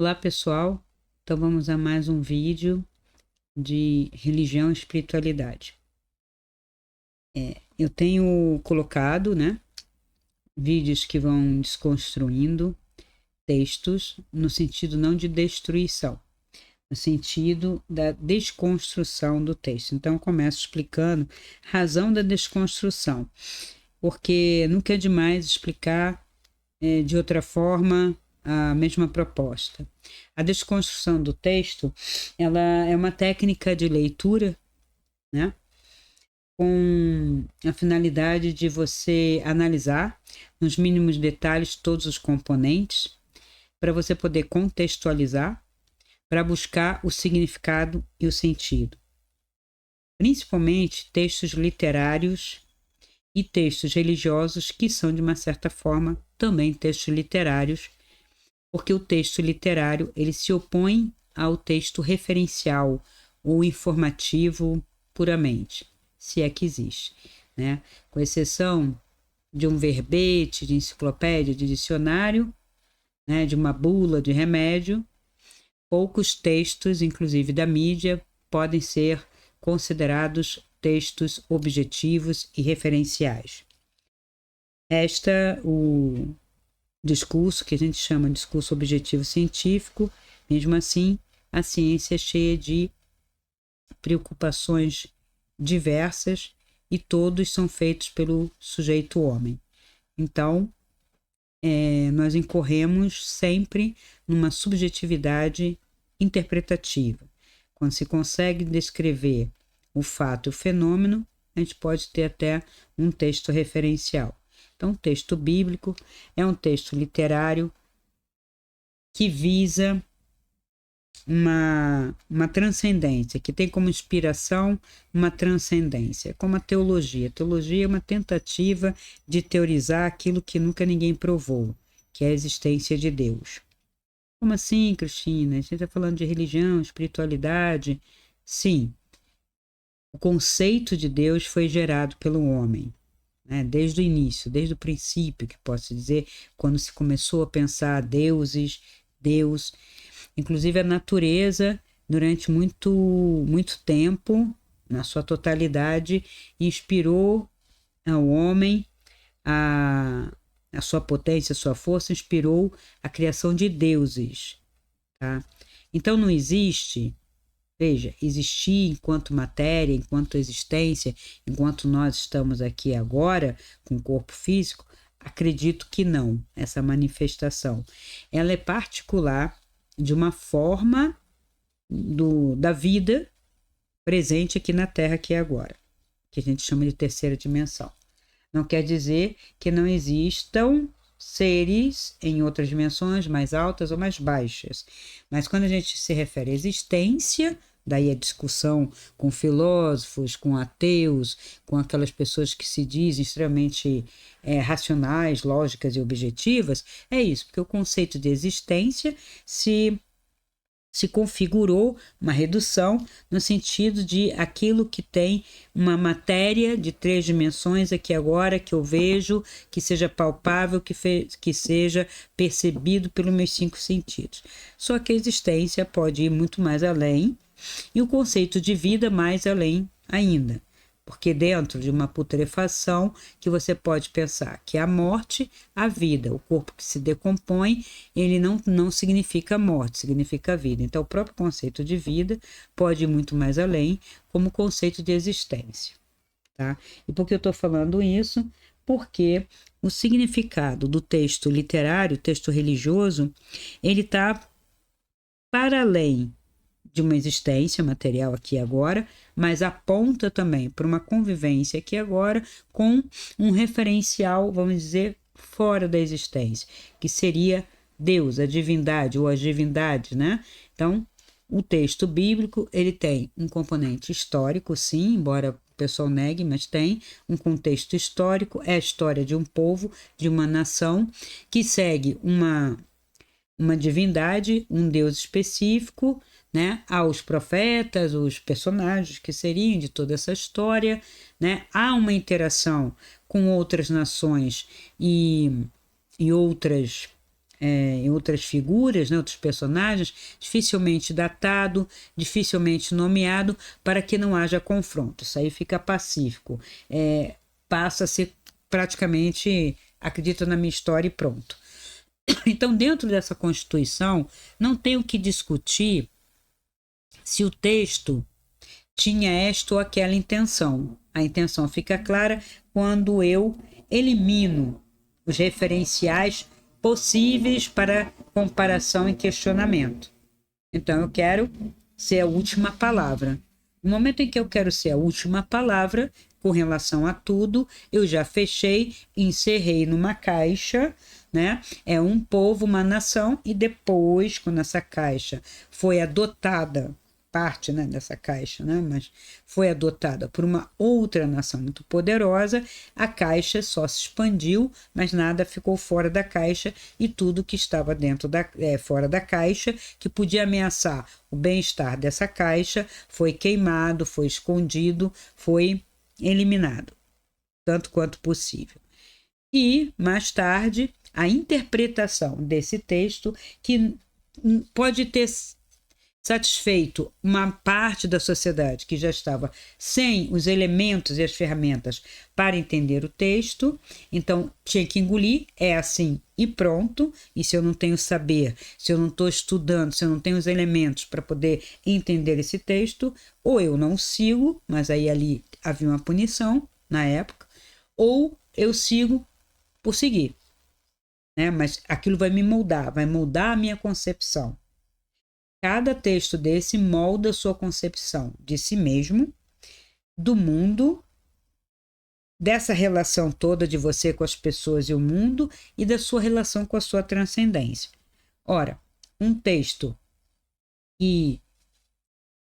Olá pessoal, então vamos a mais um vídeo de religião e espiritualidade. Eu tenho colocado, vídeos que vão desconstruindo textos no sentido não de destruição, no sentido da desconstrução do texto. Então eu começo explicando a razão da desconstrução, porque nunca é demais explicar de outra forma a mesma proposta. A desconstrução do texto, ela é uma técnica de leitura, né, com a finalidade de você analisar nos mínimos detalhes todos os componentes, para você poder contextualizar, para buscar o significado e o sentido. Principalmente textos literários e textos religiosos, que são, de uma certa forma, também textos literários, porque o texto literário ele se opõe ao texto referencial ou informativo puramente, se é que existe, né? Com exceção de um verbete, de enciclopédia, de dicionário, né, de uma bula de remédio, poucos textos, inclusive da mídia, podem ser considerados textos objetivos e referenciais. O discurso que a gente chama de discurso objetivo científico, mesmo assim, a ciência é cheia de preocupações diversas e todos são feitos pelo sujeito homem. Então, nós incorremos sempre numa subjetividade interpretativa. Quando se consegue descrever o fato e o fenômeno, a gente pode ter até um texto referencial. Então, o texto bíblico é um texto literário que visa uma transcendência, que tem como inspiração uma transcendência, como a teologia. A teologia é uma tentativa de teorizar aquilo que nunca ninguém provou, que é a existência de Deus. Como assim, Cristina? A gente está falando de religião, espiritualidade? Sim, o conceito de Deus foi gerado pelo homem, né? Desde o início, desde o princípio, que posso dizer, quando se começou a pensar deuses, Deus. Inclusive a natureza, durante muito tempo, na sua totalidade, inspirou ao homem, a sua potência, a sua força, inspirou a criação de deuses. Tá? Então não existe, veja, existir enquanto matéria, enquanto existência, enquanto nós estamos aqui agora, com o corpo físico, acredito que não, essa manifestação. Ela é particular de uma forma da vida presente aqui na Terra, aqui e agora, que a gente chama de terceira dimensão. Não quer dizer que não existam seres em outras dimensões mais altas ou mais baixas, mas quando a gente se refere à existência, daí a discussão com filósofos, com ateus, com aquelas pessoas que se dizem extremamente racionais, lógicas e objetivas, é isso, porque o conceito de existência se configurou uma redução no sentido de aquilo que tem uma matéria de 3 dimensões aqui agora, que eu vejo, que seja palpável, que seja percebido pelos meus 5 sentidos. Só que a existência pode ir muito mais além e o conceito de vida mais além ainda. Porque dentro de uma putrefação que você pode pensar que a morte, a vida, o corpo que se decompõe, ele não significa morte, significa vida. Então, o próprio conceito de vida pode ir muito mais além, como o conceito de existência. Tá? E por que eu estou falando isso? Porque o significado do texto literário, texto religioso, ele está para além de uma existência material aqui e agora, mas aponta também para uma convivência aqui e agora com um referencial, vamos dizer, fora da existência, que seria Deus, a divindade ou as divindades, né? Então, o texto bíblico, ele tem um componente histórico, sim, embora o pessoal negue, mas tem um contexto histórico, é a história de um povo, de uma nação, que segue uma divindade, um Deus específico, né, aos profetas, os personagens que seriam de toda essa história, né, há uma interação com outras nações e outras em outras figuras, né, outros personagens, dificilmente datado, dificilmente nomeado, para que não haja confronto. Isso aí fica pacífico. Passa a ser praticamente, acredito na minha história e pronto. Então, dentro dessa Constituição, não tem o que discutir se o texto tinha esta ou aquela intenção. A intenção fica clara quando eu elimino os referenciais possíveis para comparação e questionamento. Então, eu quero ser a última palavra. No momento em que eu quero ser a última palavra, com relação a tudo, eu já fechei, encerrei numa caixa, né? É um povo, uma nação, e depois, quando essa caixa foi adotada, parte, né, dessa caixa, né, mas foi adotada por uma outra nação muito poderosa, a caixa só se expandiu, mas nada ficou fora da caixa, e tudo que estava fora da caixa, que podia ameaçar o bem-estar dessa caixa, foi queimado, foi escondido, foi eliminado, tanto quanto possível. E, mais tarde, a interpretação desse texto, que pode ter satisfeito uma parte da sociedade que já estava sem os elementos e as ferramentas para entender o texto, então tinha que engolir, é assim e pronto. E se eu não tenho saber, se eu não estou estudando, se eu não tenho os elementos para poder entender esse texto, ou eu não sigo, mas aí ali havia uma punição na época, ou eu sigo por seguir, né? Mas aquilo vai me moldar, vai moldar a minha concepção. Cada texto desse molda a sua concepção de si mesmo, do mundo, dessa relação toda de você com as pessoas e o mundo, e da sua relação com a sua transcendência. Ora, um texto que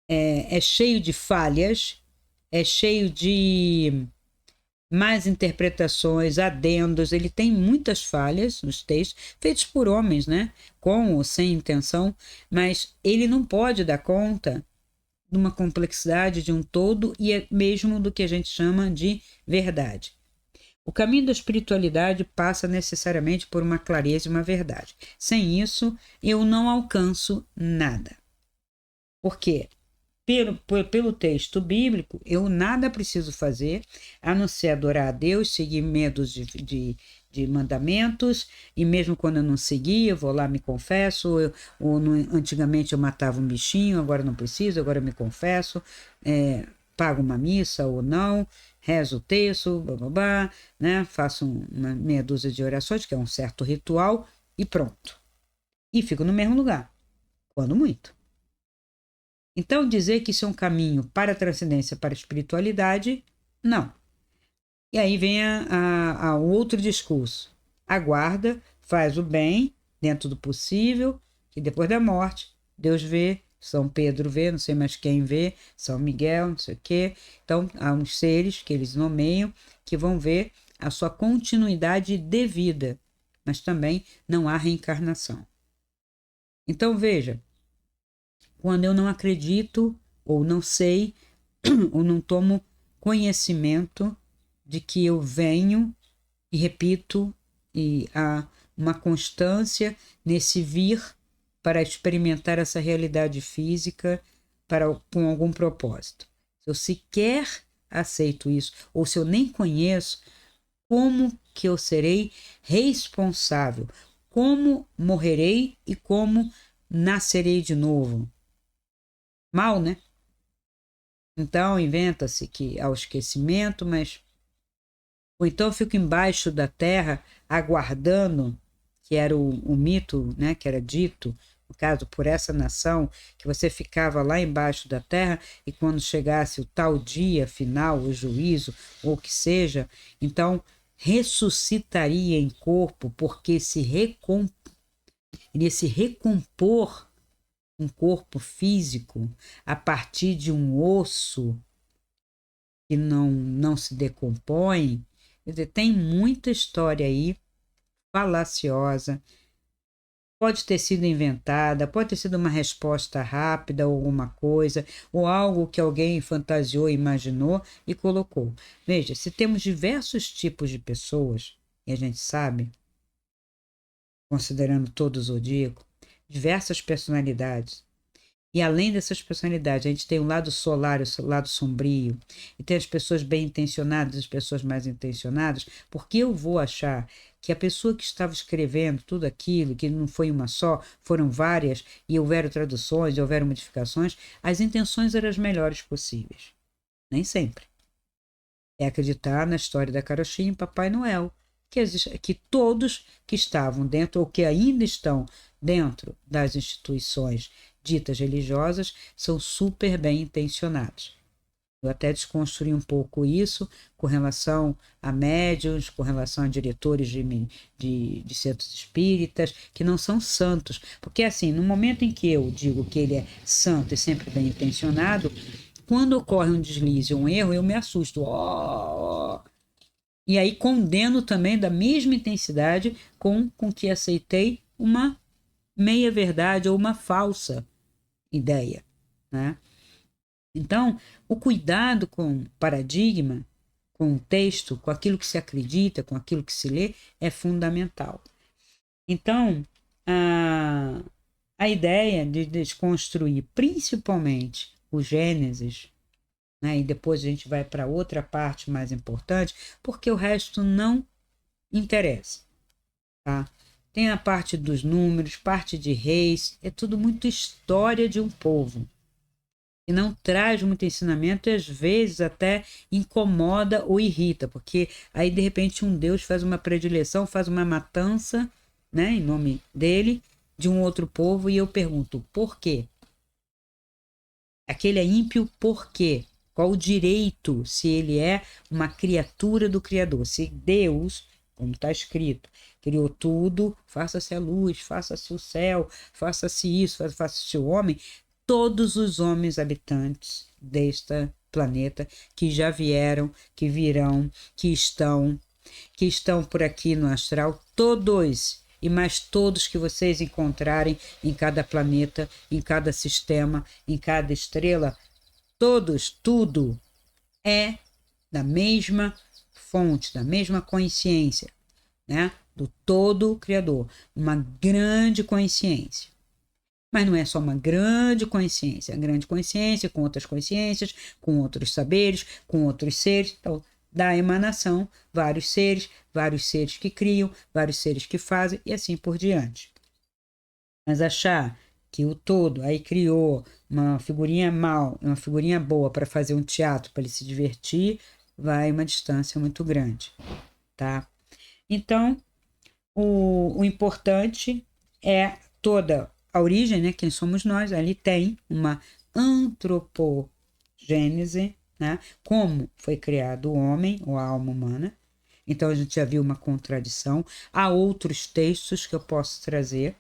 é cheio de falhas, é cheio de mais interpretações, adendos, ele tem muitas falhas nos textos, feitos por homens, né? Com ou sem intenção, mas ele não pode dar conta de uma complexidade de um todo e mesmo do que a gente chama de verdade. O caminho da espiritualidade passa necessariamente por uma clareza e uma verdade. Sem isso, eu não alcanço nada. Por quê? Pelo texto bíblico, eu nada preciso fazer a não ser adorar a Deus, seguir medos de mandamentos, e mesmo quando eu não seguir, eu vou lá, me confesso, antigamente eu matava um bichinho, agora não preciso, agora eu me confesso, pago uma missa ou não, rezo o texto, bababá, né? Faço uma meia dúzia de orações, que é um certo ritual, e pronto. E fico no mesmo lugar, quando muito. Então, dizer que isso é um caminho para a transcendência, para a espiritualidade, não. E aí vem o outro discurso. Aguarda, faz o bem, dentro do possível, que depois da morte, Deus vê, São Pedro vê, não sei mais quem vê, São Miguel, não sei o quê. Então, há uns seres que eles nomeiam, que vão ver a sua continuidade de vida, mas também não há reencarnação. Então, veja, quando eu não acredito, ou não sei, ou não tomo conhecimento de que eu venho e repito, e há uma constância nesse vir para experimentar essa realidade física com algum propósito. Se eu sequer aceito isso, ou se eu nem conheço, como que eu serei responsável? Como morrerei e como nascerei de novo? Mal, né? Então inventa-se que há o esquecimento, mas ou então eu fico embaixo da terra aguardando, que era o mito, né, que era dito, no caso por essa nação, que você ficava lá embaixo da terra e quando chegasse o tal dia final, o juízo ou o que seja, então ressuscitaria em corpo, porque iria se recompor um corpo físico a partir de um osso que não se decompõe. Quer dizer, tem muita história aí falaciosa, pode ter sido inventada, pode ter sido uma resposta rápida ou alguma coisa, ou algo que alguém fantasiou, imaginou e colocou. Veja, se temos diversos tipos de pessoas, e a gente sabe, considerando todo o zodíaco, diversas personalidades. E além dessas personalidades, a gente tem o lado solar, o lado sombrio, e tem as pessoas bem intencionadas, as pessoas mais intencionadas, porque eu vou achar que a pessoa que estava escrevendo tudo aquilo, que não foi uma só, foram várias, e houveram traduções, e houveram modificações, as intenções eram as melhores possíveis. Nem sempre. É acreditar na história da carochinha e Papai Noel, que todos que estavam dentro, ou que ainda estão dentro das instituições ditas religiosas, são super bem intencionados. Eu até desconstruí um pouco isso com relação a médiuns, com relação a diretores de centros espíritas, que não são santos. Porque, assim, no momento em que eu digo que ele é santo e sempre bem intencionado, quando ocorre um deslize, um erro, eu me assusto. E aí condeno também da mesma intensidade com que aceitei uma meia-verdade ou uma falsa ideia, né? Então, o cuidado com o paradigma, com o texto, com aquilo que se acredita, com aquilo que se lê, é fundamental. Então, a ideia de desconstruir principalmente o Gênesis, né, e depois a gente vai para outra parte mais importante, porque o resto não interessa. Tá? Tem a parte dos números, parte de reis, é tudo muito história de um povo. E não traz muito ensinamento e às vezes até incomoda ou irrita, porque aí de repente um Deus faz uma predileção, faz uma matança, né, em nome dele, de um outro povo, e eu pergunto, por quê? Aquele é ímpio por quê? Qual o direito, se ele é uma criatura do Criador? Se Deus, como está escrito, criou tudo, faça-se a luz, faça-se o céu, faça-se isso, faça-se o homem, todos os homens habitantes deste planeta que já vieram, que virão, que estão por aqui no astral, todos e mais todos que vocês encontrarem em cada planeta, em cada sistema, em cada estrela, todos, tudo é da mesma fonte, da mesma consciência, né? Do todo Criador, uma grande consciência. Mas não é só uma grande consciência com outras consciências, com outros saberes, com outros seres. Então, da emanação, vários seres que criam, vários seres que fazem e assim por diante. Mas achar que o todo aí criou uma figurinha mal, uma figurinha boa para fazer um teatro para ele se divertir, vai uma distância muito grande, tá? Então, o importante é toda a origem, né? Quem somos nós, ali tem uma antropogênese, né? Como foi criado o homem ou a alma humana. Então a gente já viu uma contradição. Há outros textos que eu posso trazer,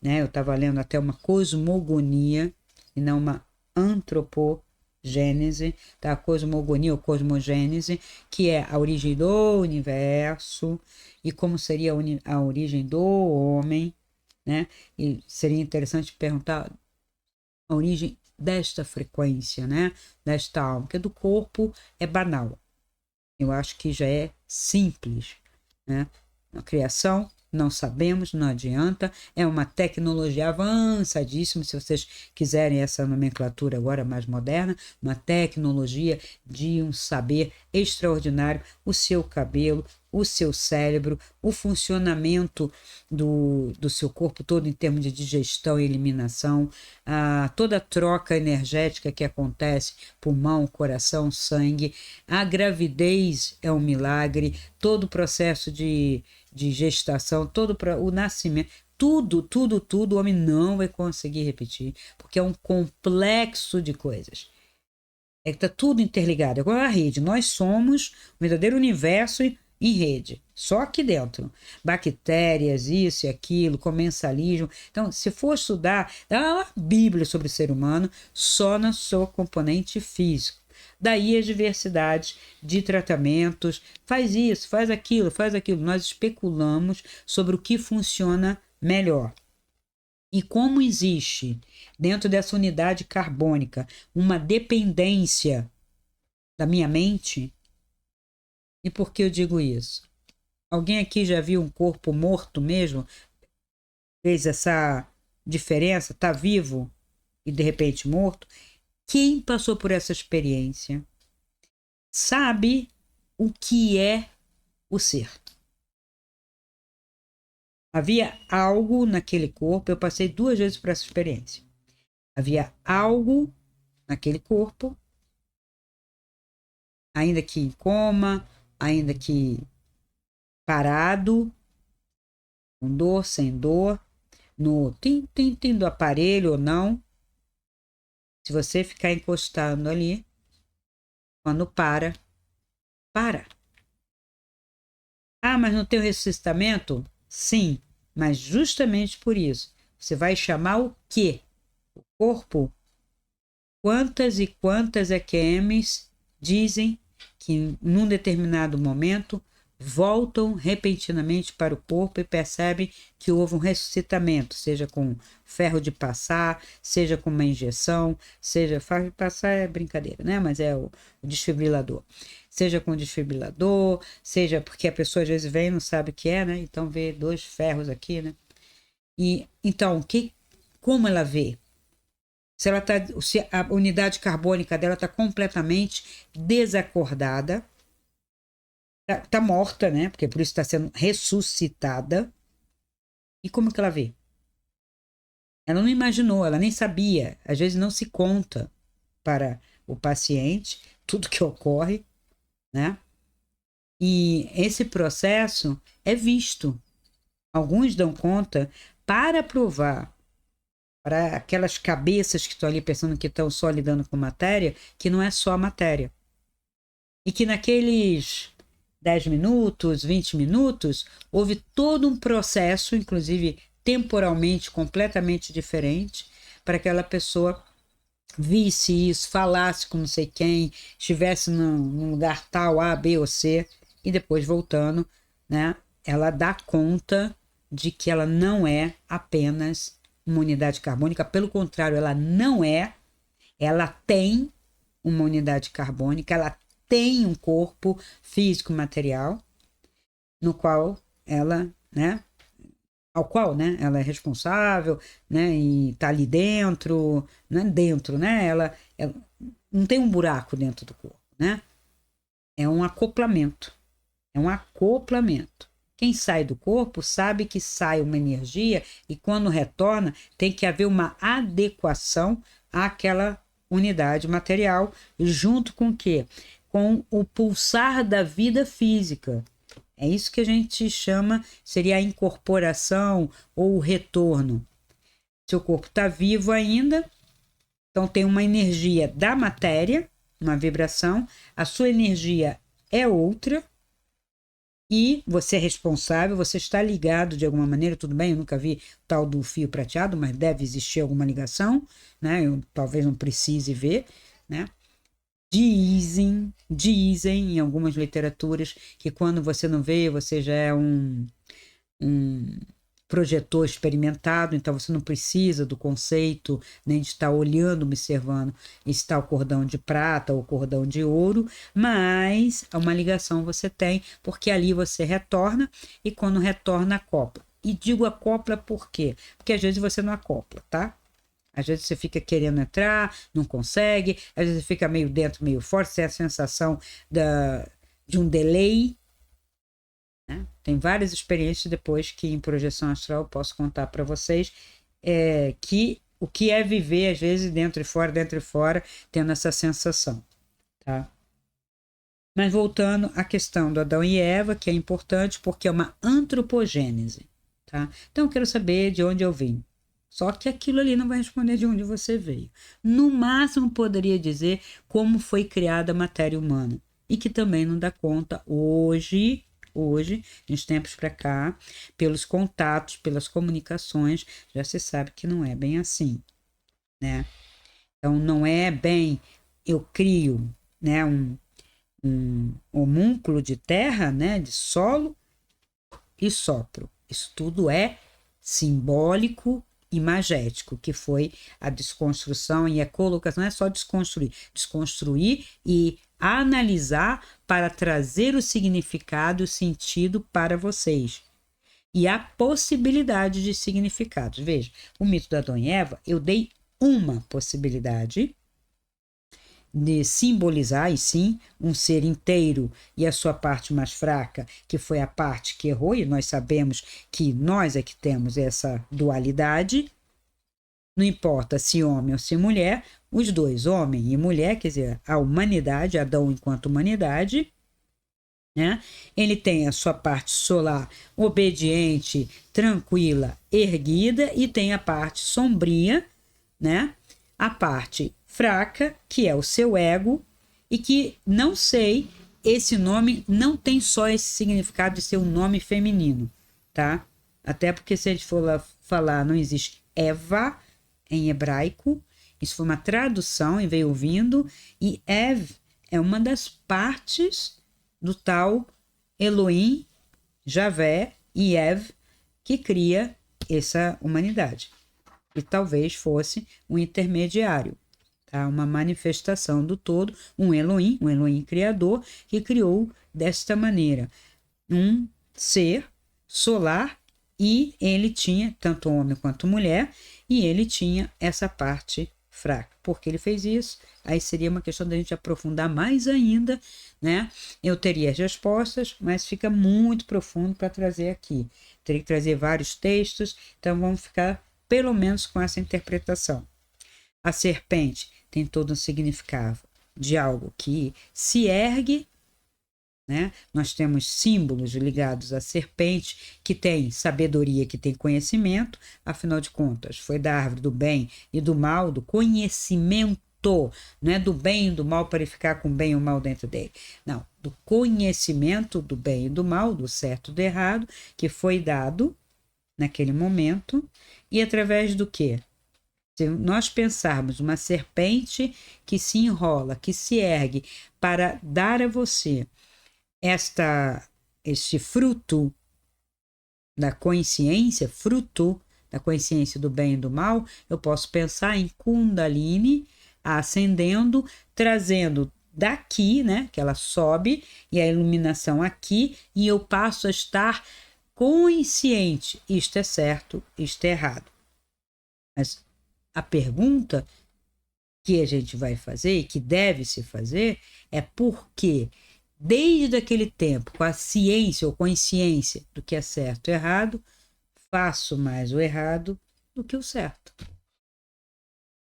né? Eu estava lendo até uma cosmogonia e não uma antropogênese, tá? A cosmogonia ou cosmogênese, que é a origem do universo e como seria a origem do homem, né? E seria interessante perguntar a origem desta frequência, né? Desta alma, porque do corpo é banal. Eu acho que já é simples, né? A criação, não sabemos, não adianta, é uma tecnologia avançadíssima, se vocês quiserem essa nomenclatura agora mais moderna, uma tecnologia de um saber extraordinário, o seu cabelo, o seu cérebro, o funcionamento do seu corpo todo em termos de digestão e eliminação, toda a troca energética que acontece, pulmão, coração, sangue, a gravidez é um milagre, todo o processo de gestação, todo o nascimento, tudo, o homem não vai conseguir repetir, porque é um complexo de coisas. É que está tudo interligado, é igual a rede. Nós somos o verdadeiro universo em rede, só aqui dentro. Bactérias, isso e aquilo, comensalismo. Então, se for estudar, dá uma Bíblia sobre o ser humano só no seu componente físico. Daí as diversidades de tratamentos, faz isso, faz aquilo, faz aquilo. Nós especulamos sobre o que funciona melhor. E como existe dentro dessa unidade carbônica uma dependência da minha mente, e por que eu digo isso? Alguém aqui já viu um corpo morto mesmo? fez essa diferença, está vivo e de repente morto. Quem passou por essa experiência sabe o que é o ser. Havia algo naquele corpo, eu passei 2 vezes por essa experiência. Havia algo naquele corpo, ainda que em coma, ainda que parado, com dor, sem dor, no tim-tim-tim do aparelho ou não. Se você ficar encostando ali, quando para. Ah, mas não tem o ressuscitamento? Sim, mas justamente por isso. Você vai chamar o quê? O corpo? Quantas e quantas EQMs dizem que num determinado momento voltam repentinamente para o corpo e percebem que houve um ressuscitamento, seja com ferro de passar, seja com uma injeção, seja ferro de passar é brincadeira, né? Mas é o desfibrilador. Seja com desfibrilador, seja porque a pessoa às vezes vem e não sabe o que é, né? Então vê 2 ferros aqui, né? E então, como ela vê? Se a unidade carbônica dela está completamente desacordada, tá morta, né? Porque por isso está sendo ressuscitada. E como que ela vê? Ela não imaginou, ela nem sabia. Às vezes não se conta para o paciente tudo que ocorre, né? E esse processo é visto. Alguns dão conta para provar para aquelas cabeças que estão ali pensando que estão só lidando com matéria, que não é só matéria. E que naqueles 10 minutos, 20 minutos, houve todo um processo, inclusive temporalmente completamente diferente, para aquela pessoa visse isso, falasse com não sei quem, estivesse num lugar tal, A, B ou C, e depois voltando, né? Ela dá conta de que ela não é apenas uma unidade carbônica, pelo contrário, ela não é, ela tem uma unidade carbônica, ela tem um corpo físico material no qual ela, né, ao qual, né, ela é responsável, né, e tá ali dentro, né, ela não tem um buraco dentro do corpo, né, é um acoplamento, Quem sai do corpo sabe que sai uma energia e quando retorna tem que haver uma adequação àquela unidade material, junto com o quê? Com o pulsar da vida física. É isso que a gente chama, seria a incorporação ou o retorno. Seu corpo está vivo ainda, então tem uma energia da matéria, uma vibração, a sua energia é outra, e você é responsável, você está ligado de alguma maneira, tudo bem, eu nunca vi o tal do fio prateado, mas deve existir alguma ligação, né? Eu talvez não precise ver, né? Dizem em algumas literaturas que quando você não vê, você já é um projetor experimentado, então você não precisa do conceito, nem de estar olhando, observando se está o cordão de prata ou o cordão de ouro, mas uma ligação você tem, porque ali você retorna e quando retorna acopla. E digo acopla por quê? Porque às vezes você não acopla, tá? Às vezes você fica querendo entrar, não consegue, às vezes você fica meio dentro, meio fora, você tem a sensação de um delay, né? Tem várias experiências depois que em projeção astral eu posso contar para vocês que o que é viver, às vezes, dentro e fora, tendo essa sensação. Tá? Mas voltando à questão do Adão e Eva, que é importante porque é uma antropogênese. Tá? Então eu quero saber de onde eu vim. Só que aquilo ali não vai responder de onde você veio. No máximo poderia dizer como foi criada a matéria humana. E que também não dá conta hoje, de uns tempos para cá, pelos contatos, pelas comunicações, já se sabe que não é bem assim, né? Então não é bem, eu crio, né, um homúnculo de terra, né, de solo e sopro. Isso tudo é simbólico e magético, que foi a desconstrução e a colocação, não é só desconstruir e analisar para trazer o significado e o sentido para vocês. e a possibilidade de significados. Veja, o mito da Adão e Eva, eu dei uma possibilidade de simbolizar, e sim, um ser inteiro e a sua parte mais fraca, que foi a parte que errou, e nós sabemos que nós é que temos essa dualidade, não importa se homem ou se mulher, os dois, homem e mulher, quer dizer, a humanidade, Adão enquanto humanidade, né? Ele tem a sua parte solar obediente, tranquila, erguida, e tem a parte sombria, né? A parte fraca, que é o seu ego, e que não sei, esse nome não tem só esse significado de ser um nome feminino, tá? Até porque se a gente for lá falar, não existe Eva em hebraico, isso foi uma tradução e veio vindo, e Ev é uma das partes do tal Elohim, Javé e Ev, que cria essa humanidade. E talvez fosse um intermediário, tá? Uma manifestação do todo, um Elohim criador, que criou desta maneira um ser solar, e ele tinha tanto homem quanto mulher, e ele tinha essa parte fraca. Por que ele fez isso? Aí seria uma questão da gente aprofundar mais ainda, né? Eu teria as respostas, mas fica muito profundo para trazer aqui. Teria que trazer vários textos, então vamos ficar pelo menos com essa interpretação. A serpente tem todo um significado de algo que se ergue, né? Nós temos símbolos ligados à serpente, que tem sabedoria, que tem conhecimento, afinal de contas, foi da árvore do bem e do mal, do conhecimento, não é do bem e do mal para ele ficar com o bem e o mal dentro dele. Não, do conhecimento do bem e do mal, do certo e do errado, que foi dado naquele momento, e através do quê? Se nós pensarmos uma serpente que se enrola, que se ergue para dar a você este fruto da consciência, fruto da consciência do bem e do mal, eu posso pensar em Kundalini ascendendo, trazendo daqui, né, que ela sobe, e a iluminação aqui, e eu passo a estar consciente, isto é certo, isto é errado. Mas a pergunta que a gente vai fazer, e que deve se fazer, é por que desde aquele tempo, com a ciência ou consciência do que é certo e errado, faço mais o errado do que o certo.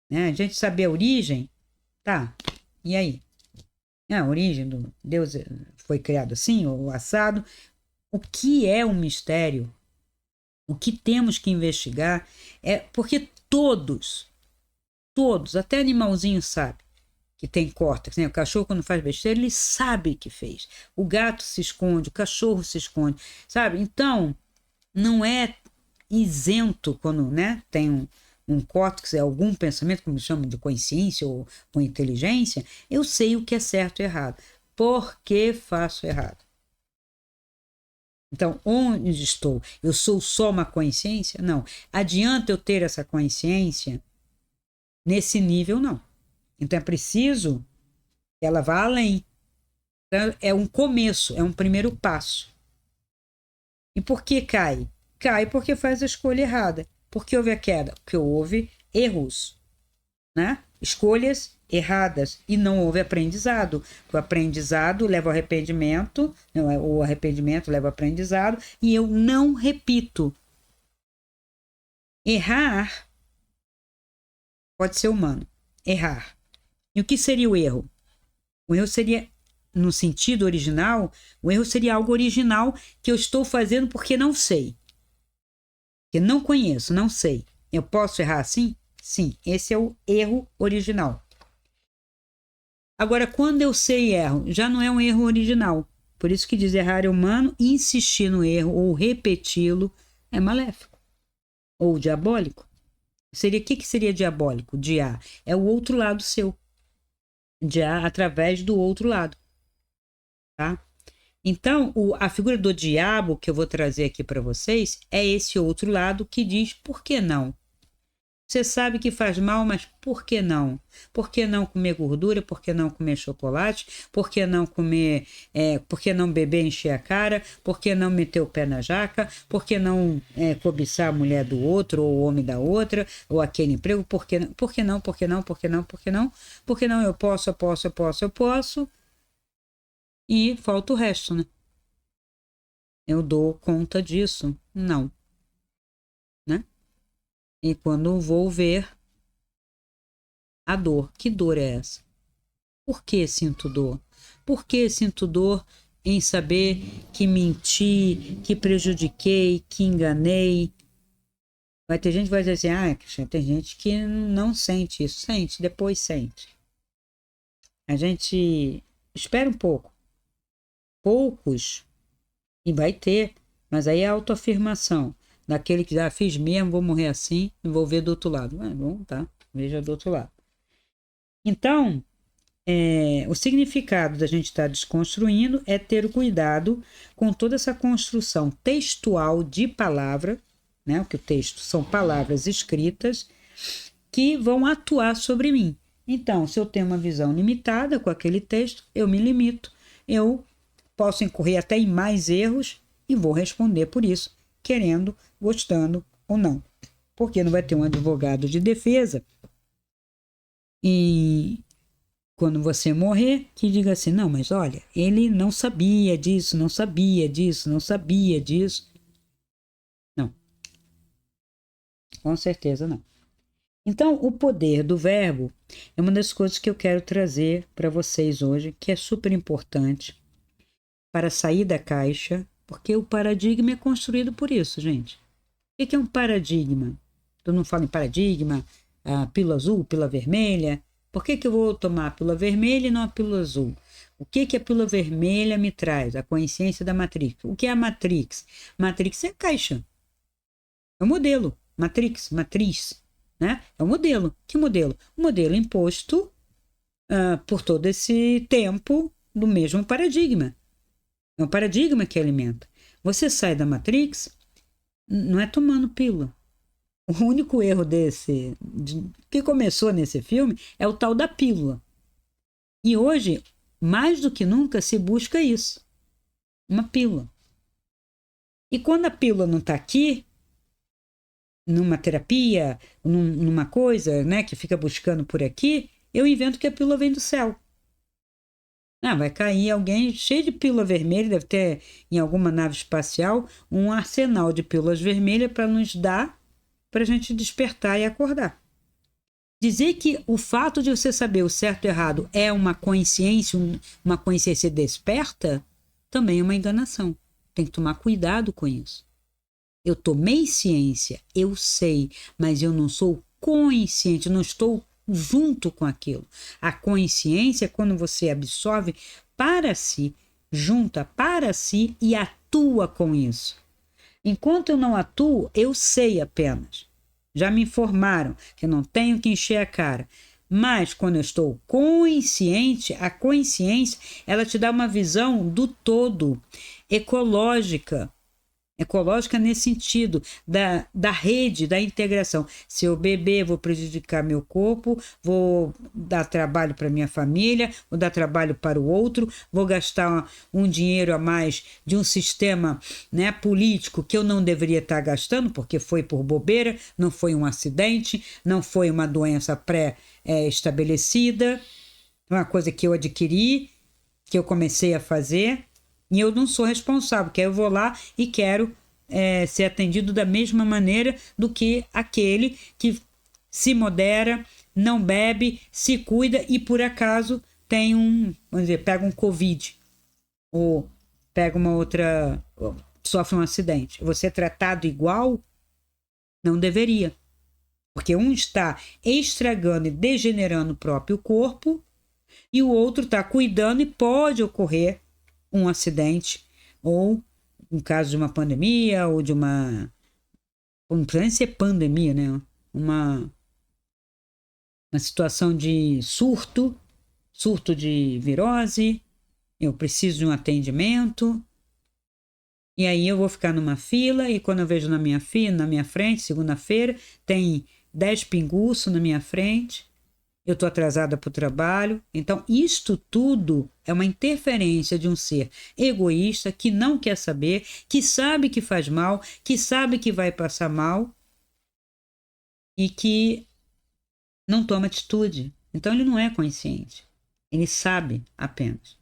Né? A gente saber a origem, tá, e aí? A origem do Deus foi criado assim, ou assado. O que é um mistério? O que temos que investigar é porque todos, até animalzinho sabe que tem córtex, né? O cachorro, quando faz besteira, ele sabe que fez. O gato se esconde, o cachorro se esconde, sabe? Então, não é isento quando, né, tem um córtex, é algum pensamento, como chamam de consciência ou inteligência, eu sei o que é certo e errado. Por que faço errado? Então, onde estou? Eu sou só uma consciência? Não. Adianta eu ter essa consciência? Nesse nível, não. Então, é preciso que ela vá além. Então, é um começo, é um primeiro passo. E por que cai? Cai porque faz a escolha errada. Por que houve a queda? Porque houve erros, né? Escolhas erradas, e não houve aprendizado. O aprendizado leva ao arrependimento, não é? O arrependimento leva ao aprendizado, e eu não repito. Errar pode ser humano. Errar. E o que seria o erro? O erro seria, no sentido original, o erro seria algo original que eu estou fazendo porque não sei. Que não conheço, não sei. Eu posso errar assim? Sim, esse é o erro original. Agora, quando eu sei e erro, já não é um erro original. Por isso que diz errar é humano, insistir no erro ou repeti-lo é maléfico ou diabólico. Seria, o que seria diabólico? Dia é o outro lado seu. Dia através do outro lado. Tá? Então, a figura do diabo que eu vou trazer aqui para vocês é esse outro lado que diz por que não? Você sabe que faz mal, mas por que não? Por que não comer gordura? Por que não comer chocolate? Por que não comer? Por que não beber, encher a cara? Por que não meter o pé na jaca? Por que não cobiçar a mulher do outro ou o homem da outra? Ou aquele emprego? Por que não? Por que não? Por que não? Por que não? Por que não? Por que não? Eu posso, eu posso, eu posso, eu posso. E falta o resto, né? Eu dou conta disso? Não, né? E quando vou ver a dor, que dor é essa? Por que sinto dor? Por que sinto dor em saber que menti, que prejudiquei, que enganei? Vai ter gente que vai dizer assim, Cristian, tem gente que não sente isso. Sente, depois sente. A gente espera um pouco. Poucos, e vai ter, mas aí é autoafirmação. Daquele que já fiz mesmo, vou morrer assim e vou ver do outro lado. Bom, tá, veja do outro lado. Então, o significado da gente estar desconstruindo é ter o cuidado com toda essa construção textual de palavra, né? Que o texto são palavras escritas que vão atuar sobre mim. Então, se eu tenho uma visão limitada com aquele texto, eu me limito. Eu posso incorrer até em mais erros e vou responder por isso, querendo, gostando ou não. Porque não vai ter um advogado de defesa e quando você morrer, que diga assim, não, mas olha, ele não sabia disso, não sabia disso, não sabia disso. Não, com certeza não. Então, o poder do verbo é uma das coisas que eu quero trazer para vocês hoje, que é super importante para sair da caixa, porque o paradigma é construído por isso, gente. O que é um paradigma? Eu não falo em paradigma, a pílula azul, pílula vermelha. Por que eu vou tomar a pílula vermelha e não a pílula azul? O que a pílula vermelha me traz? A consciência da Matrix. O que é a Matrix? Matrix é a caixa. É o modelo. Matrix, matriz. Né? É o modelo. Que modelo? O modelo imposto por todo esse tempo do mesmo paradigma. É um paradigma que alimenta. Você sai da Matrix, não é tomando pílula. O único erro que começou nesse filme é o tal da pílula. E hoje, mais do que nunca, se busca isso. Uma pílula. E quando a pílula não está aqui, numa terapia, numa coisa, né, que fica buscando por aqui, eu invento que a pílula vem do céu. Vai cair alguém cheio de pílula vermelha, deve ter em alguma nave espacial um arsenal de pílulas vermelhas para nos dar, para a gente despertar e acordar. Dizer que o fato de você saber o certo e o errado é uma consciência desperta, também é uma enganação. Tem que tomar cuidado com isso. Eu tomei ciência, eu sei, mas eu não sou consciente, não estou junto com aquilo. A consciência é quando você absorve para si, junta para si e atua com isso. Enquanto eu não atuo, eu sei apenas. Já me informaram que eu não tenho que encher a cara. Mas quando eu estou consciente, a consciência, ela te dá uma visão do todo, ecológica. Ecológica nesse sentido, da rede, da integração. Se eu beber, vou prejudicar meu corpo, vou dar trabalho para minha família, vou dar trabalho para o outro, vou gastar um dinheiro a mais de um sistema, né, político que eu não deveria estar gastando, porque foi por bobeira, não foi um acidente, não foi uma doença pré-estabelecida, uma coisa que eu adquiri, que eu comecei a fazer. E eu não sou responsável, porque eu vou lá e quero ser atendido da mesma maneira do que aquele que se modera, não bebe, se cuida e por acaso tem vamos dizer, pega um Covid ou pega uma outra, sofre um acidente. Você é tratado igual? Não deveria. Porque um está estragando e degenerando o próprio corpo e o outro está cuidando e pode ocorrer um acidente ou um caso de uma pandemia ou de uma... Não precisa nem ser pandemia, né? Uma situação de surto de virose, eu preciso de um atendimento e aí eu vou ficar numa fila e quando eu vejo na minha frente, segunda-feira, tem 10 pinguços na minha frente, eu estou atrasada para o trabalho. Então, isto tudo é uma interferência de um ser egoísta que não quer saber, que sabe que faz mal, que sabe que vai passar mal e que não toma atitude. Então, ele não é consciente, ele sabe apenas.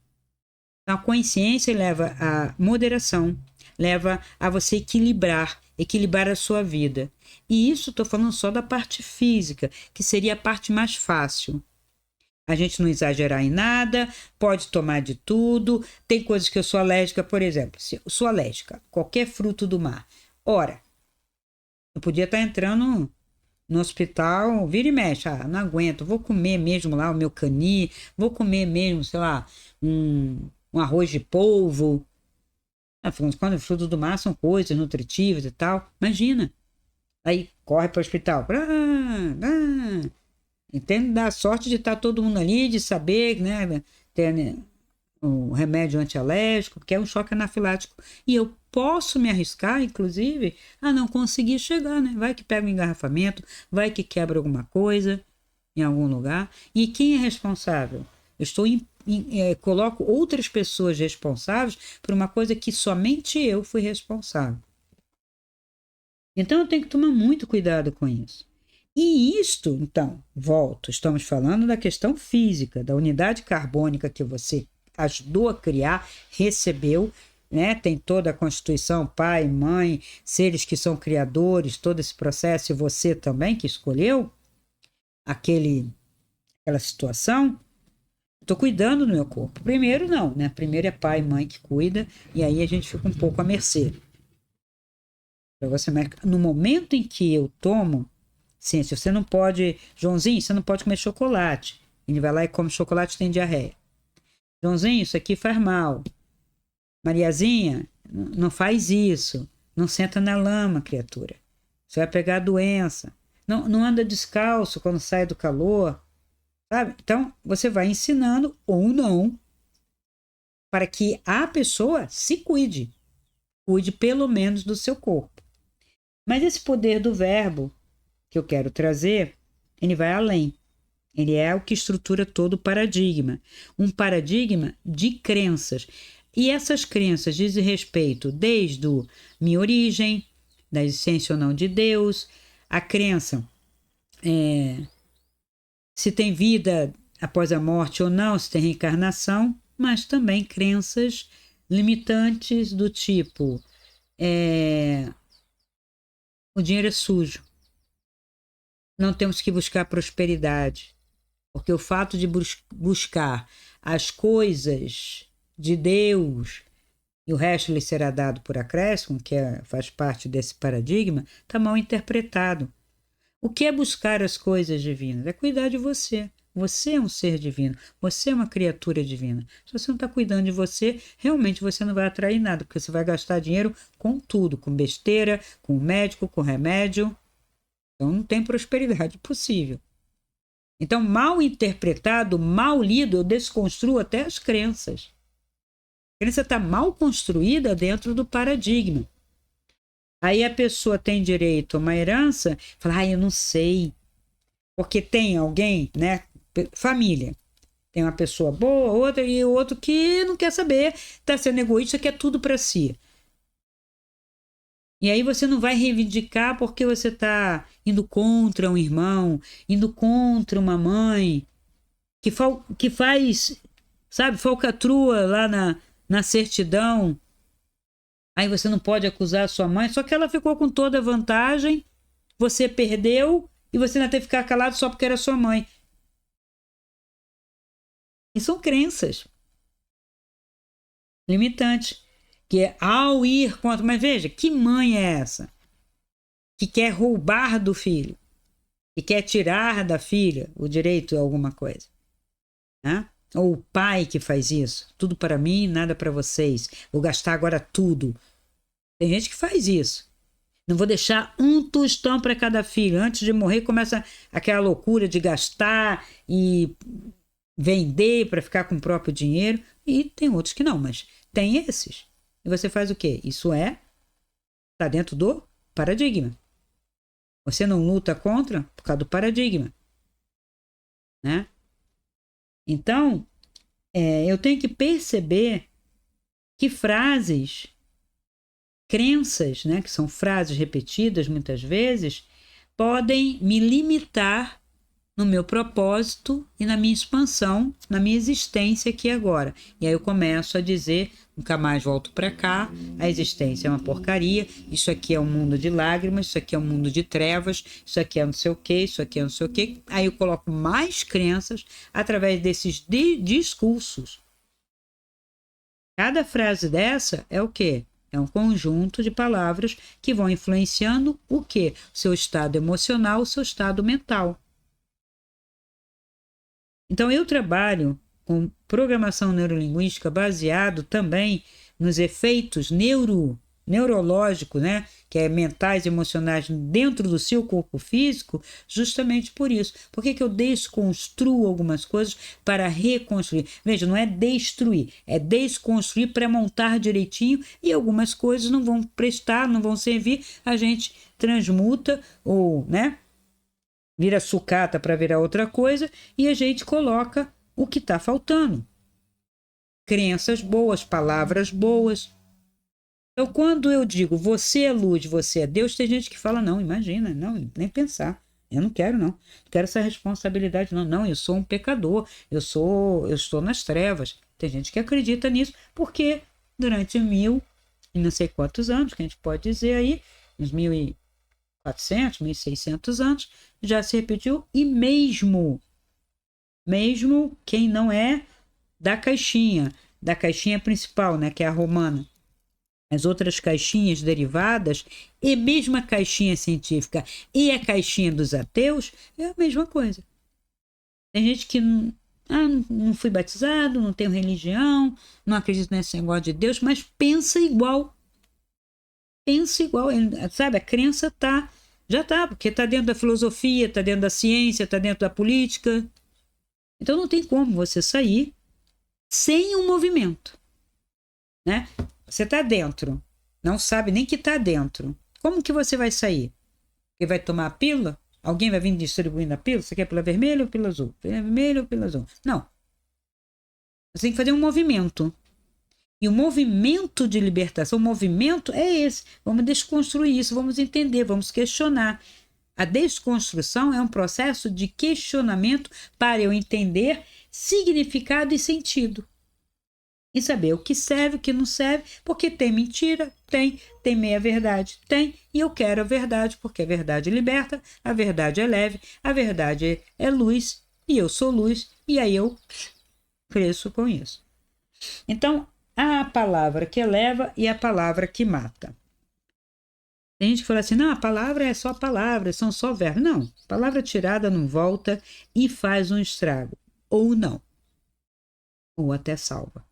Então, a consciência leva à moderação, leva a você equilibrar a sua vida. E isso estou falando só da parte física, que seria a parte mais fácil. A gente não exagerar em nada, pode tomar de tudo. Tem coisas que eu sou alérgica, por exemplo, se eu sou alérgica a qualquer fruto do mar. Ora, eu podia estar entrando no hospital, vira e mexe, não aguento, vou comer mesmo lá o meu cani, vou comer mesmo, sei lá, um arroz de polvo. Quando frutos do mar são coisas nutritivas e tal, imagina. Aí corre para o hospital. Entende? Dá sorte de estar todo mundo ali, de saber, né? Ter, né, o remédio antialérgico, que é um choque anafilático. E eu posso me arriscar, inclusive, a não conseguir chegar, né? Vai que pega um engarrafamento, vai que quebra alguma coisa em algum lugar. E quem é responsável? Eu coloco outras pessoas responsáveis por uma coisa que somente eu fui responsável. Então eu tenho que tomar muito cuidado com isso. E isto, então, estamos falando da questão física, da unidade carbônica que você ajudou a criar, recebeu, né? Tem toda a constituição, pai, mãe, seres que são criadores, todo esse processo, e você também que escolheu aquela situação. Estou cuidando do meu corpo. Primeiro não, né? Primeiro é pai e mãe que cuida, e aí a gente fica um pouco à mercê. No momento em que eu tomo, sim, se você não pode, Joãozinho, você não pode comer chocolate. Ele vai lá e come chocolate e tem diarreia. Joãozinho, isso aqui faz mal. Mariazinha, não faz isso. Não senta na lama, criatura. Você vai pegar a doença. Não anda descalço quando sai do calor. Sabe? Então, você vai ensinando ou não para que a pessoa se cuide. Cuide pelo menos do seu corpo. Mas esse poder do verbo que eu quero trazer, ele vai além. Ele é o que estrutura todo o paradigma. Um paradigma de crenças. E essas crenças dizem respeito desde a minha origem, da existência ou não de Deus, a crença se tem vida após a morte ou não, se tem reencarnação, mas também crenças limitantes do tipo o dinheiro é sujo, não temos que buscar prosperidade, porque o fato de buscar as coisas de Deus e o resto lhe será dado por acréscimo, que faz parte desse paradigma, está mal interpretado. O que é buscar as coisas divinas? É cuidar de você. Você é um ser divino, você é uma criatura divina. Se você não está cuidando de você, realmente você não vai atrair nada, porque você vai gastar dinheiro com tudo, com besteira, com médico, com remédio. Então não tem prosperidade possível. Então, mal interpretado, mal lido, eu desconstruo até as crenças. A crença está mal construída dentro do paradigma. Aí a pessoa tem direito a uma herança, fala, eu não sei. Porque tem alguém, né? Família. Tem uma pessoa boa, outra, e o outro que não quer saber, está sendo egoísta, quer tudo para si. E aí você não vai reivindicar porque você está indo contra um irmão, indo contra uma mãe, que faz, sabe, falcatrua lá na certidão. Aí você não pode acusar a sua mãe, só que ela ficou com toda a vantagem, você perdeu e você ainda teve que ficar calado só porque era sua mãe. E são crenças limitantes, que é ao ir contra... Mas veja, que mãe é essa? Que quer roubar do filho, que quer tirar da filha o direito a alguma coisa, né? Ou o pai que faz isso, tudo para mim, nada para vocês, vou gastar agora tudo. Tem gente que faz isso. Não vou deixar um tostão para cada filho. Antes de morrer começa aquela loucura de gastar e vender para ficar com o próprio dinheiro. E tem outros que não, mas tem esses. E você faz o quê? Isso está dentro do paradigma. Você não luta contra por causa do paradigma, né? Então, eu tenho que perceber que frases, crenças, né, que são frases repetidas muitas vezes, podem me limitar no meu propósito e na minha expansão, na minha existência aqui agora. E aí eu começo a dizer, nunca mais volto para cá, a existência é uma porcaria, isso aqui é um mundo de lágrimas, isso aqui é um mundo de trevas, isso aqui é não sei o que, isso aqui é não sei o que. Aí eu coloco mais crenças através desses discursos. Cada frase dessa é o quê? É um conjunto de palavras que vão influenciando o quê? O seu estado emocional, o seu estado mental. Então, eu trabalho com programação neurolinguística baseado também nos efeitos neurológicos, né? Que é mentais e emocionais dentro do seu corpo físico, justamente por isso. Por que eu desconstruo algumas coisas para reconstruir? Veja, não é destruir, é desconstruir para montar direitinho e algumas coisas não vão prestar, não vão servir, a gente transmuta ou, né? Vira sucata para virar outra coisa e a gente coloca o que está faltando. Crenças boas, palavras boas. Então, quando eu digo você é luz, você é Deus, tem gente que fala, não, imagina, não, nem pensar. Eu não quero, não. Não quero essa responsabilidade, não. Não, eu sou um pecador, eu estou nas trevas. Tem gente que acredita nisso, porque durante 1000 e não sei quantos anos, que a gente pode dizer aí, uns 1400, 1600 anos, já se repetiu, e mesmo quem não é da caixinha principal, né, que é a romana, as outras caixinhas derivadas, e mesmo a caixinha científica e a caixinha dos ateus, é a mesma coisa. Tem gente que não fui batizado, não tenho religião, não acredito nesse negócio de Deus, mas pensa igual. Pensa igual, sabe? A crença já tá, porque tá dentro da filosofia, tá dentro da ciência, tá dentro da política. Então não tem como você sair sem um movimento, né? Você tá dentro, não sabe nem que tá dentro. Como que você vai sair? Porque vai tomar a pílula? Alguém vai vir distribuindo a pílula? Você quer pílula vermelha ou pílula azul? Pílula vermelha ou pílula azul? Não. Você tem que fazer um movimento. E o movimento de libertação, o movimento é esse. Vamos desconstruir isso, vamos entender, vamos questionar. A desconstrução é um processo de questionamento para eu entender significado e sentido. E saber o que serve, o que não serve, porque tem mentira, tem meia-verdade, tem, e eu quero a verdade, porque a verdade liberta, a verdade é leve, a verdade é luz, e eu sou luz, e aí eu cresço com isso. Então, há a palavra que eleva e a palavra que mata. Tem gente que fala assim, não, a palavra é só palavra, são só verbos. Não, palavra tirada não volta e faz um estrago. Ou não. Ou até salva.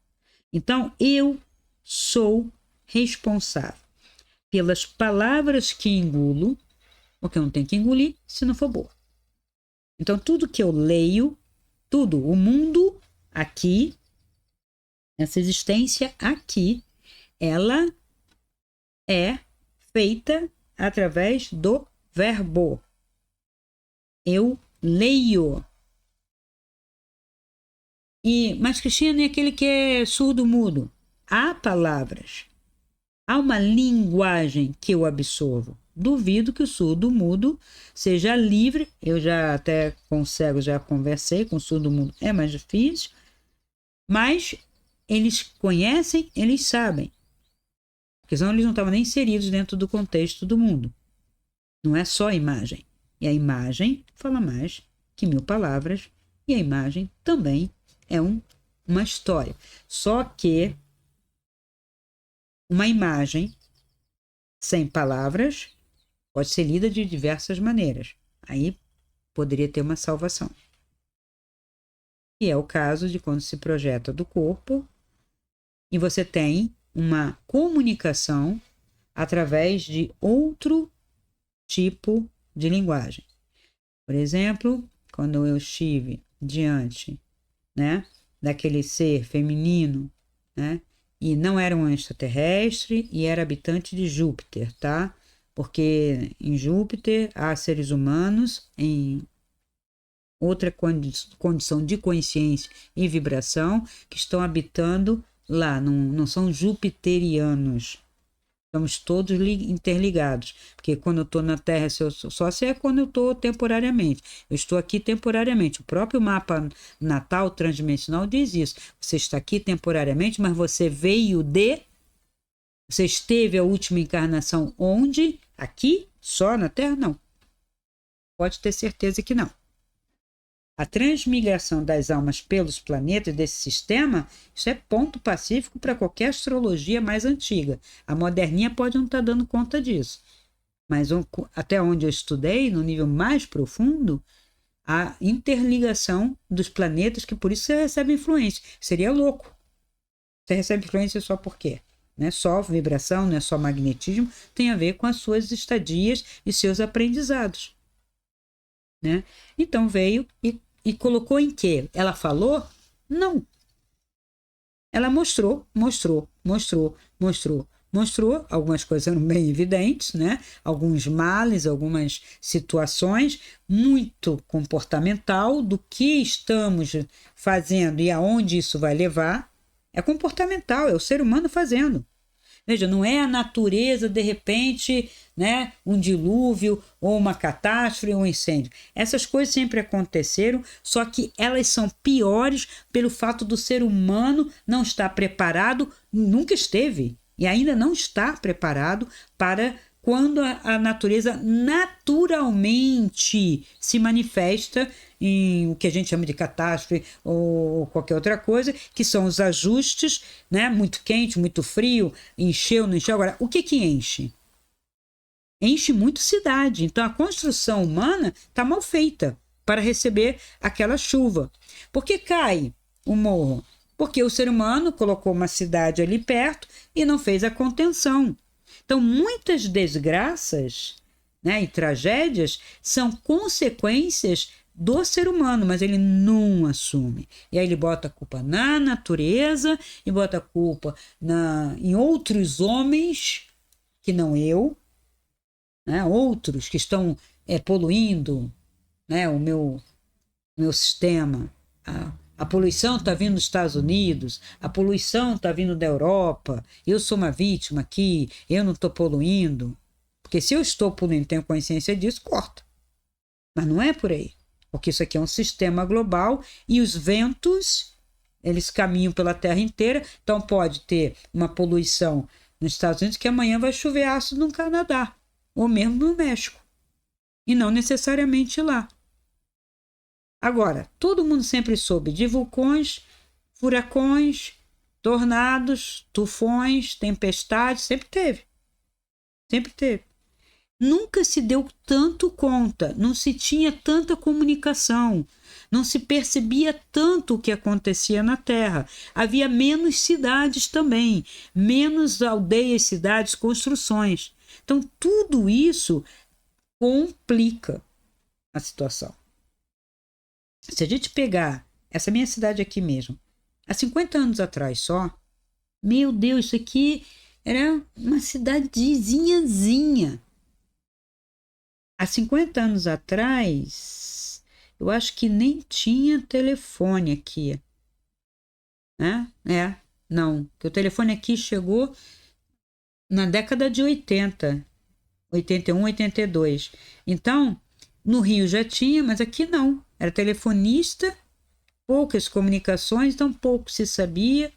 Então, eu sou responsável pelas palavras que engulo, porque eu não tenho que engolir se não for boa. Então, tudo que eu leio, tudo, o mundo aqui, essa existência aqui, ela é feita através do verbo. Eu leio. Mas Cristina é aquele que é surdo-mudo. Há palavras. Há uma linguagem que eu absorvo. Duvido que o surdo-mudo seja livre. Eu já até já conversei com o surdo-mudo. É mais difícil. Mas eles conhecem, eles sabem. Porque senão eles não estavam nem inseridos dentro do contexto do mundo. Não é só a imagem. E a imagem fala mais que 1000 palavras. E a imagem também é uma história. Só que uma imagem sem palavras pode ser lida de diversas maneiras. Aí poderia ter uma salvação. E é o caso de quando se projeta do corpo e você tem uma comunicação através de outro tipo de linguagem. Por exemplo, quando eu estive diante, né, daquele ser feminino, né, e não era um extraterrestre e era habitante de Júpiter, tá? porque em Júpiter há seres humanos em outra condição de consciência e vibração que estão habitando lá, não são jupiterianos. Estamos todos interligados, porque quando eu estou na Terra, só se é quando eu estou temporariamente. Eu estou aqui temporariamente. O próprio mapa natal transdimensional diz isso. Você está aqui temporariamente, mas você veio de... Você esteve a última encarnação onde? Aqui? Só na Terra? Não. Pode ter certeza que não. A transmigração das almas pelos planetas desse sistema, isso é ponto pacífico para qualquer astrologia mais antiga. A moderninha pode não estar dando conta disso. Mas até onde eu estudei, no nível mais profundo, a interligação dos planetas, que por isso você recebe influência. Seria louco. Você recebe influência só por quê? Não é só vibração, não é só magnetismo, tem a ver com as suas estadias e seus aprendizados. Né? Então veio e colocou em quê? Ela falou? Não. Ela mostrou. Algumas coisas eram bem evidentes, né? Alguns males, algumas situações, muito comportamental do que estamos fazendo e aonde isso vai levar. É comportamental, é o ser humano fazendo. Veja, não é a natureza, de repente, né, um dilúvio, ou uma catástrofe, ou um incêndio. Essas coisas sempre aconteceram, só que elas são piores pelo fato do ser humano não estar preparado, nunca esteve, e ainda não está preparado para quando a natureza naturalmente se manifesta em o que a gente chama de catástrofe ou qualquer outra coisa, que são os ajustes, né? Muito quente, muito frio, encheu, não encheu. Agora, o que enche? Enche muito cidade. Então, a construção humana está mal feita para receber aquela chuva. Por que cai o morro? Porque o ser humano colocou uma cidade ali perto e não fez a contenção. Então, muitas desgraças, né, e tragédias são consequências do ser humano, mas ele não assume. E aí ele bota a culpa na natureza e bota a culpa em outros homens, que não eu, né, outros que estão poluindo, né, o meu sistema. A poluição está vindo dos Estados Unidos, a poluição está vindo da Europa, eu sou uma vítima aqui, eu não estou poluindo. Porque se eu estou poluindo, tenho consciência disso, corta. Mas não é por aí. Porque isso aqui é um sistema global e os ventos, eles caminham pela Terra inteira. Então pode ter uma poluição nos Estados Unidos que amanhã vai chover ácido no Canadá, ou mesmo no México. E não necessariamente lá. Agora, todo mundo sempre soube de vulcões, furacões, tornados, tufões, tempestades, sempre teve. Sempre teve. Nunca se deu tanto conta, não se tinha tanta comunicação, não se percebia tanto o que acontecia na Terra. Havia menos cidades também, menos aldeias, cidades, construções. Então, tudo isso complica a situação. Se a gente pegar essa minha cidade aqui mesmo, há 50 anos atrás só, meu Deus, isso aqui era uma cidadezinhazinha. Há 50 anos atrás, eu acho que nem tinha telefone aqui. Né? Não. Que o telefone aqui chegou na década de 80, 81, 82. Então, no Rio já tinha, mas aqui não. Era telefonista, poucas comunicações, então pouco se sabia.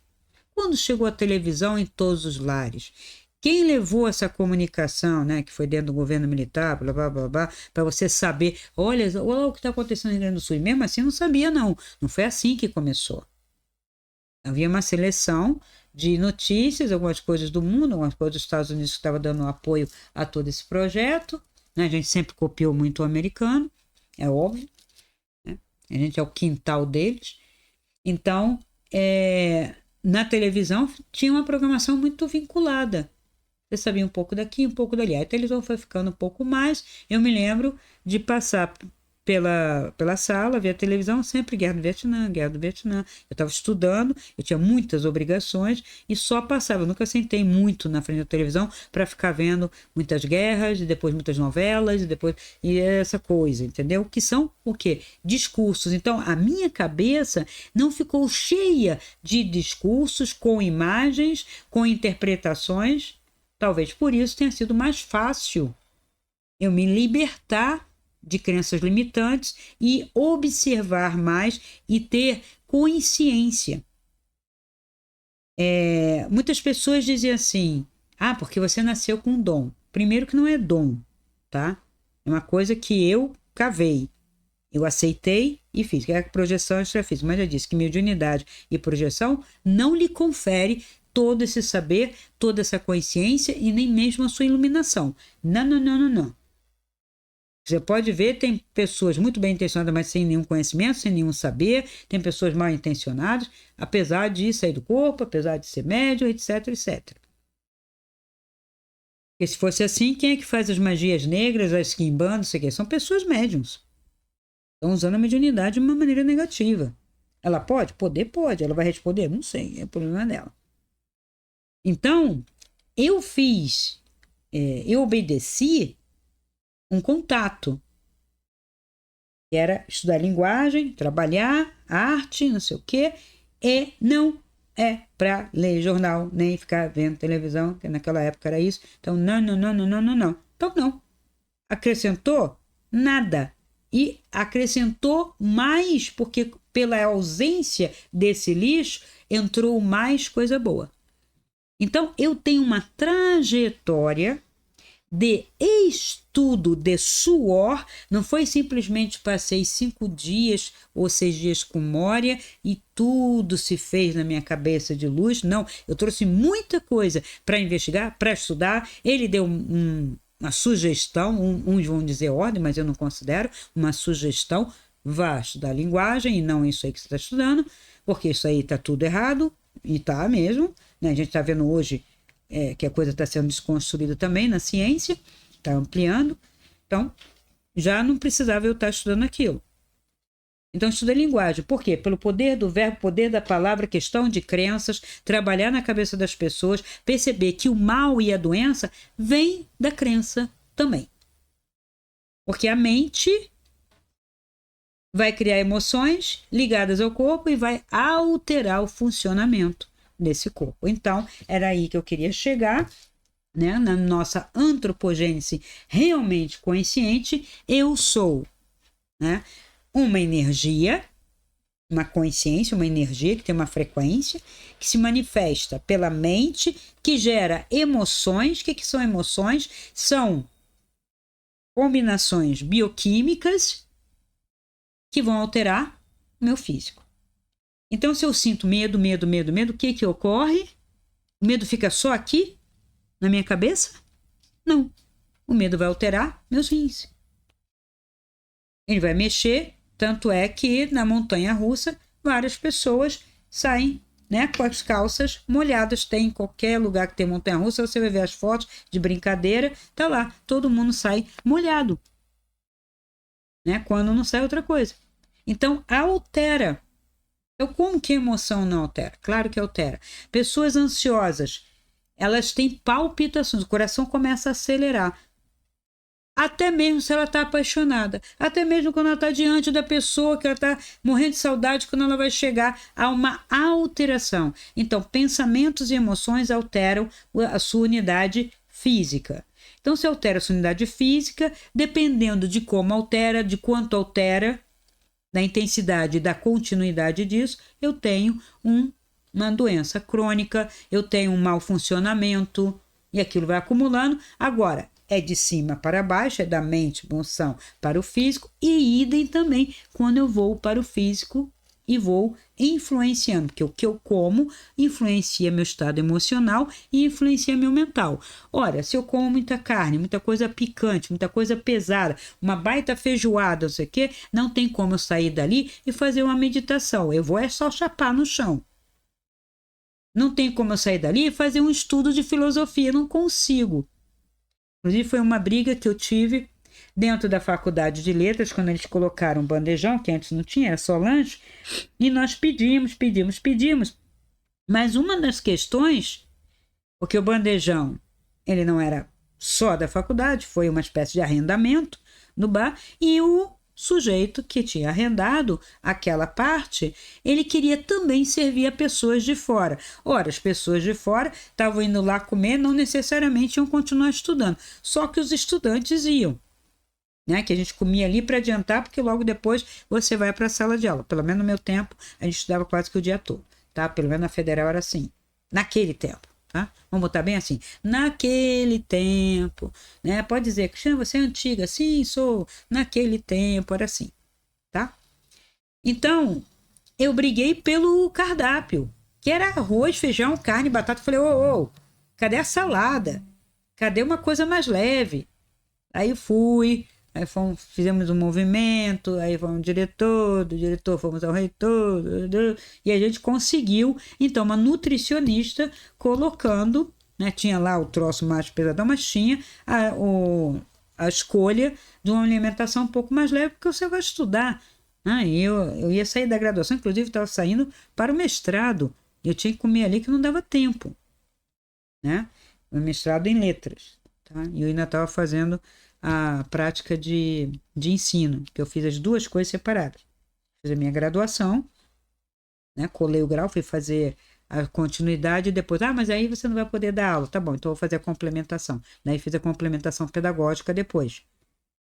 Quando chegou a televisão em todos os lares, quem levou essa comunicação, né, que foi dentro do governo militar, blá, blá, blá, blá, para você saber, olha o que está acontecendo no Rio Grande do Sul. E mesmo assim não sabia, não. Não foi assim que começou. Havia uma seleção de notícias, algumas coisas do mundo, algumas coisas dos Estados Unidos que estavam dando apoio a todo esse projeto. Né? A gente sempre copiou muito o americano, é óbvio. Né? A gente é o quintal deles. Então, na televisão tinha uma programação muito vinculada. Você sabia um pouco daqui, um pouco dali. Aí a televisão foi ficando um pouco mais. Eu me lembro de passar pela sala, via televisão, sempre guerra do Vietnã, guerra do Vietnã. Eu estava estudando, eu tinha muitas obrigações e só passava. Eu nunca sentei muito na frente da televisão para ficar vendo muitas guerras, e depois muitas novelas, e essa coisa, entendeu? Que são o quê? Discursos. Então, a minha cabeça não ficou cheia de discursos com imagens, com interpretações. Talvez por isso tenha sido mais fácil eu me libertar de crenças limitantes e observar mais e ter consciência. Muitas pessoas dizem assim, porque você nasceu com dom. Primeiro que não é dom, tá? É uma coisa que eu cavei. Eu aceitei e fiz. Que é a projeção extrafísica. Mas já disse que mediunidade e projeção não lhe confere todo esse saber, toda essa consciência e nem mesmo a sua iluminação. Não, não, não, não, não. Você pode ver, tem pessoas muito bem intencionadas, mas sem nenhum conhecimento, sem nenhum saber. Tem pessoas mal intencionadas, apesar de sair do corpo, apesar de ser médium, etc, etc. Porque se fosse assim, quem é que faz as magias negras, as quimbanda, não sei o quê? São pessoas médiums. Estão usando a mediunidade de uma maneira negativa. Ela pode? Poder pode. Ela vai responder? Não sei, é o problema dela. Então, eu obedeci um contato, que era estudar linguagem, trabalhar, arte, não sei o quê, e não é para ler jornal, nem ficar vendo televisão, que naquela época era isso. Então, não, não, não, não, não, não, não. Então, não. Acrescentou? Nada. E acrescentou mais, porque pela ausência desse lixo, entrou mais coisa boa. Então, eu tenho uma trajetória de estudo, de suor. Não foi simplesmente passei 5 dias ou 6 dias com Mória e tudo se fez na minha cabeça de luz. Não, eu trouxe muita coisa para investigar, para estudar. Ele deu uma sugestão, uns vão dizer ordem, mas eu não considero uma sugestão. Vá estudar linguagem e não isso aí que você está estudando, porque isso aí está tudo errado, e está mesmo, né? A gente está vendo hoje que a coisa está sendo desconstruída também na ciência, está ampliando. Então, já não precisava eu estar estudando aquilo. Então, estudei linguagem. Por quê? Pelo poder do verbo, poder da palavra, questão de crenças, trabalhar na cabeça das pessoas, perceber que o mal e a doença vêm da crença também. Porque a mente vai criar emoções ligadas ao corpo e vai alterar o funcionamento desse corpo. Então, era aí que eu queria chegar, né? Na nossa antropogênese realmente consciente, eu sou, né, uma energia, uma consciência, uma energia que tem uma frequência, que se manifesta pela mente, que gera emoções. O que são emoções? São combinações bioquímicas que vão alterar o meu físico. Então, se eu sinto medo, o que ocorre? O medo fica só aqui, na minha cabeça? Não. O medo vai alterar meus rins. Ele vai mexer, tanto é que na montanha-russa, várias pessoas saem, né, com as calças molhadas. Tem em qualquer lugar que tem montanha-russa, você vai ver as fotos de brincadeira, tá lá, todo mundo sai molhado, né, quando não sai outra coisa. Então, altera. Então, como que a emoção não altera? Claro que altera. Pessoas ansiosas, elas têm palpitações, o coração começa a acelerar. Até mesmo se ela está apaixonada. Até mesmo quando ela está diante da pessoa que ela está morrendo de saudade, quando ela vai chegar a uma alteração. Então, pensamentos e emoções alteram a sua unidade física. Então, se altera a sua unidade física, dependendo de como altera, de quanto altera, da intensidade e da continuidade disso, eu tenho uma doença crônica, eu tenho um mau funcionamento, e aquilo vai acumulando. Agora, é de cima para baixo, é da mente, emoção para o físico, e idem também quando eu vou para o físico e vou influenciando, porque o que eu como influencia meu estado emocional e influencia meu mental. Ora, se eu como muita carne, muita coisa picante, muita coisa pesada, uma baita feijoada, não sei o quê, não tem como eu sair dali e fazer uma meditação. Eu vou só chapar no chão. Não tem como eu sair dali e fazer um estudo de filosofia, não consigo. Inclusive, foi uma briga que eu tive dentro da faculdade de letras, quando eles colocaram o bandejão, que antes não tinha, era só lanche, e nós pedimos. Mas uma das questões, porque o bandejão, ele não era só da faculdade, foi uma espécie de arrendamento no bar, e o sujeito que tinha arrendado aquela parte, ele queria também servir a pessoas de fora. Ora, as pessoas de fora estavam indo lá comer, não necessariamente iam continuar estudando, só que os estudantes iam, né? Que a gente comia ali para adiantar, porque logo depois você vai para a sala de aula. Pelo menos no meu tempo, a gente estudava quase que o dia todo, tá? Pelo menos na federal era assim, naquele tempo. Tá? Vamos botar bem assim, naquele tempo, né? Pode dizer, Cristina, você é antiga? Sim, sou. Naquele tempo era assim, tá? Então, eu briguei pelo cardápio, que era arroz, feijão, carne, batata. Falei, ô, cadê a salada? Cadê uma coisa mais leve? Aí fui, aí fizemos um movimento, aí fomos do diretor fomos ao reitor, e a gente conseguiu, então, uma nutricionista colocando, né, tinha lá o troço mais pesadão, mas tinha a escolha de uma alimentação um pouco mais leve, porque você vai estudar. E eu ia sair da graduação, inclusive estava saindo para o mestrado, eu tinha que comer ali que não dava tempo, né? O mestrado em letras. Tá? E eu ainda estava fazendo a prática de ensino, que eu fiz as duas coisas separadas. Fiz a minha graduação, né? Colei o grau, fui fazer a continuidade e depois, mas aí você não vai poder dar aula. Tá bom, então eu vou fazer a complementação. Daí fiz a complementação pedagógica depois.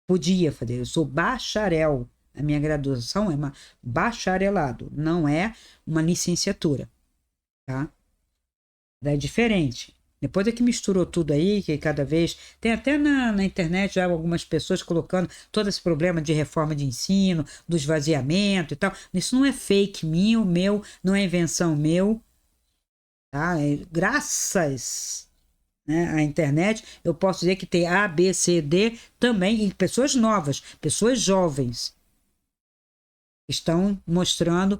Podia fazer, eu sou bacharel. A minha graduação é uma bacharelado, não é uma licenciatura, tá? É diferente. Depois é que misturou tudo aí, que cada vez... Tem até na internet já algumas pessoas colocando todo esse problema de reforma de ensino, do esvaziamento e tal. Isso não é fake meu, não é invenção meu. Tá? Graças, né, à internet, eu posso dizer que tem A, B, C, D também, e pessoas novas, pessoas jovens, estão mostrando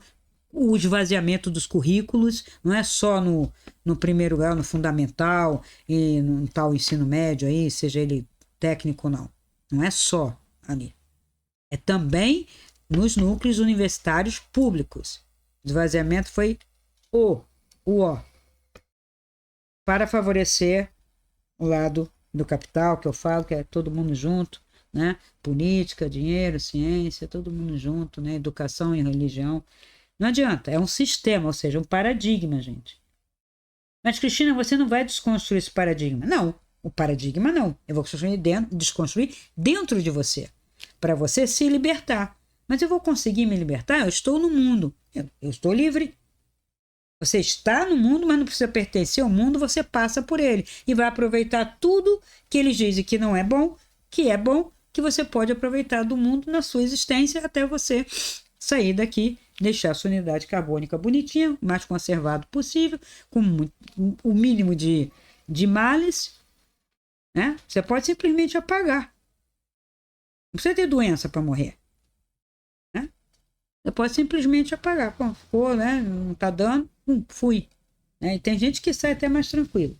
o esvaziamento dos currículos, não é só no primeiro grau, no fundamental e no tal ensino médio aí, seja ele técnico ou não. Não é só ali. É também nos núcleos universitários públicos. O esvaziamento foi o para favorecer o lado do capital, que eu falo, que é todo mundo junto, né? Política, dinheiro, ciência, todo mundo junto, né? Educação e religião. Não adianta, é um sistema, ou seja, um paradigma, gente. Mas, Cristina, você não vai desconstruir esse paradigma. Não, o paradigma não. Eu vou desconstruir dentro de você, para você se libertar. Mas eu vou conseguir me libertar? Eu estou no mundo, eu estou livre. Você está no mundo, mas não precisa pertencer ao mundo, você passa por ele. E vai aproveitar tudo que eles dizem que não é bom, que você pode aproveitar do mundo na sua existência até você sair daqui, deixar a sua unidade carbônica bonitinha, o mais conservado possível, com o mínimo de males, né? Você pode simplesmente apagar. Não precisa ter doença para morrer, né? Você pode simplesmente apagar. Pô, ficou, né? Não está dando, fui. Né? E tem gente que sai até mais tranquilo.